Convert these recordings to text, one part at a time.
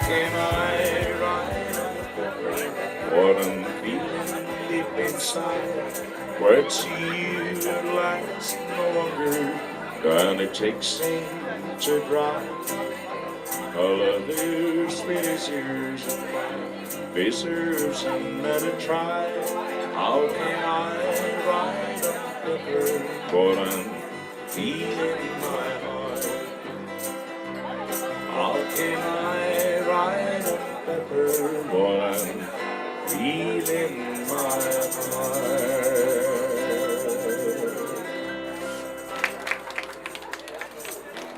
can I ride on the pepper? What I'm feeling deep inside. Words last no longer than it takes ink to dry. All others face years of mine, deserves another try. How can I ride on the pepper? What I'm feeling in my heart. How can I ride on the pepper? What I'm feeling in my heart.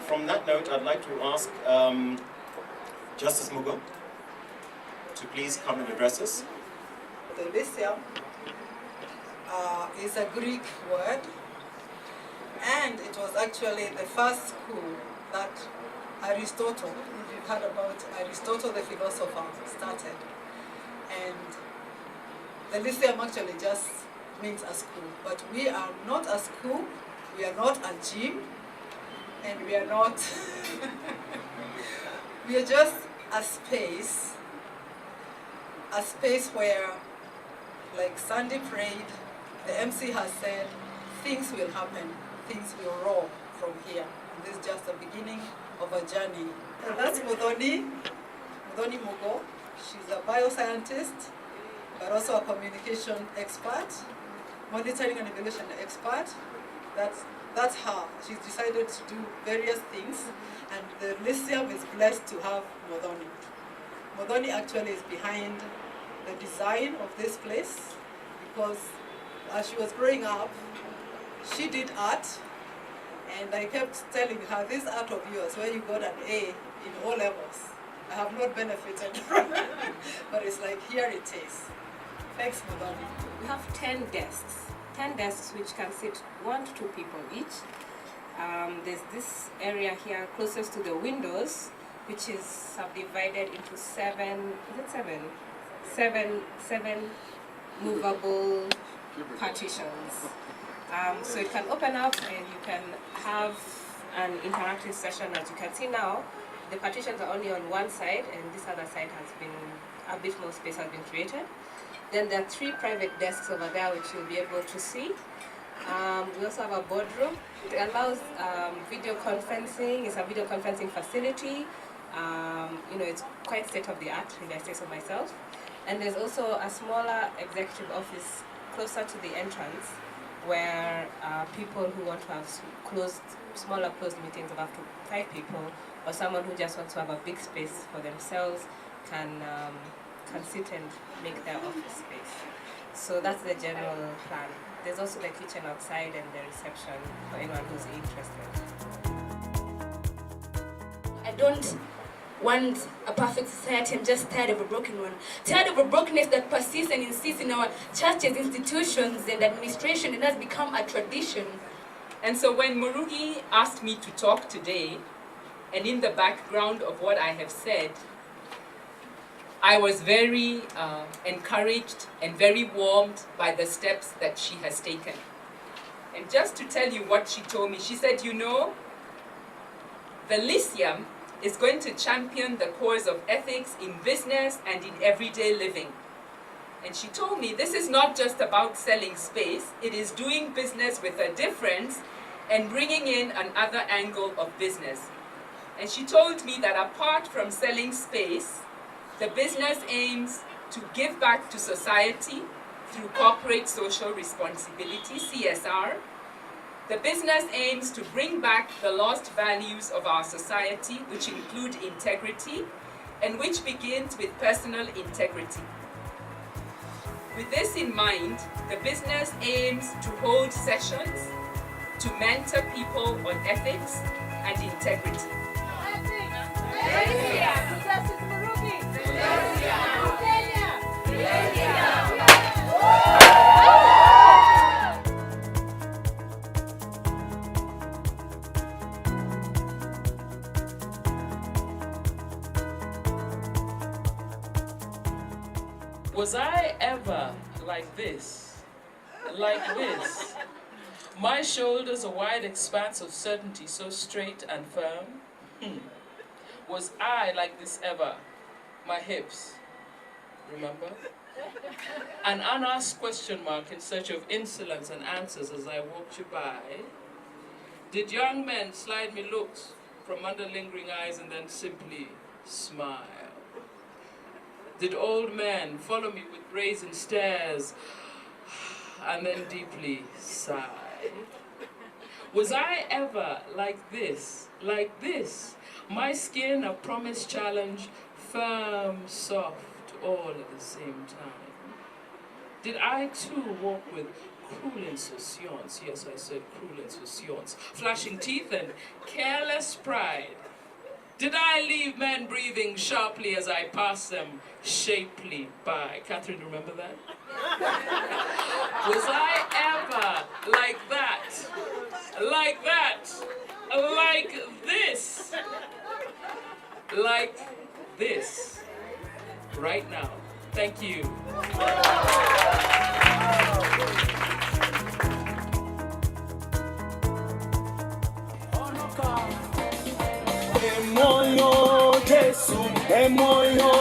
From that note, I'd like to ask Justice Mugo to please come and address us. The Lyceum is a Greek word, and it was actually the first school that Aristotle, if you've heard about Aristotle the philosopher, started. And the Lyceum actually just means a school, but we are not a school, we are not a gym, and we are not, we are just a space where, like Sandy prayed, the MC has said, things will happen, things will roll from here. And this is just the beginning of a journey. And that's Muthoni Mugo. She's a bioscientist, but also a communication expert, monitoring and evaluation expert. That's her. She's decided to do various things, and the Lyceum is blessed to have Muthoni. Muthoni actually is behind the design of this place, because as she was growing up, she did art, and I kept telling her, this art of yours, where you got an A in O levels, I have not benefited from it, but it's like, here it is. Thanks, Muthoni. We have 10 desks. 10 desks which can sit 1 to 2 people each. There's this area here closest to the windows, which is subdivided into 7 movable partitions. So it can open up and you can have an interactive session. As you can see now, the partitions are only on one side, and this other side has been, a bit more space has been created. Then there are 3 private desks over there which you'll be able to see. We also have a boardroom. It allows video conferencing. It's a video conferencing facility. It's quite state-of-the-art, if I say so myself. And there's also a smaller executive office closer to the entrance, where people who want to have smaller closed meetings of up to 5 people, or someone who just wants to have a big space for themselves, can sit and make their office space. So that's the general plan. There's also the kitchen outside and the reception for anyone who's interested. I don't want a perfect society. I'm just tired of a broken one. Tired of a brokenness that persists and insists in our churches, institutions, and administration, and has become a tradition. And so when Murugi asked me to talk today, and in the background of what I have said, I was very encouraged and very warmed by the steps that she has taken. And just to tell you what she told me, she said, the Lyceum is going to champion the cause of ethics in business and in everyday living. And she told me this is not just about selling space, it is doing business with a difference and bringing in another angle of business. And she told me that apart from selling space, the business aims to give back to society through corporate social responsibility, CSR. The business aims to bring back the lost values of our society, which include integrity, and which begins with personal integrity. With this in mind, the business aims to hold sessions to mentor people on ethics and integrity. Was I ever like this? Like this? My shoulders a wide expanse of certainty, so straight and firm? Was I like this ever? my hips, remember? An unasked question mark in search of insolence and answers as I walked you by. Did young men slide me looks from under lingering eyes and then simply smile? Did old men follow me with brazen stares and then deeply sigh? Was I ever like this, like this? My skin a promised challenge, firm, soft, all at the same time. Did I too walk with cruel insouciance? Yes, I said cruel insouciance. Flashing teeth and careless pride. Did I leave men breathing sharply as I passed them shapely by? Catherine, remember that? Was I ever like that? Like that? Like this? Like this? Right now. Thank you. Emoyo Jesu, emoyo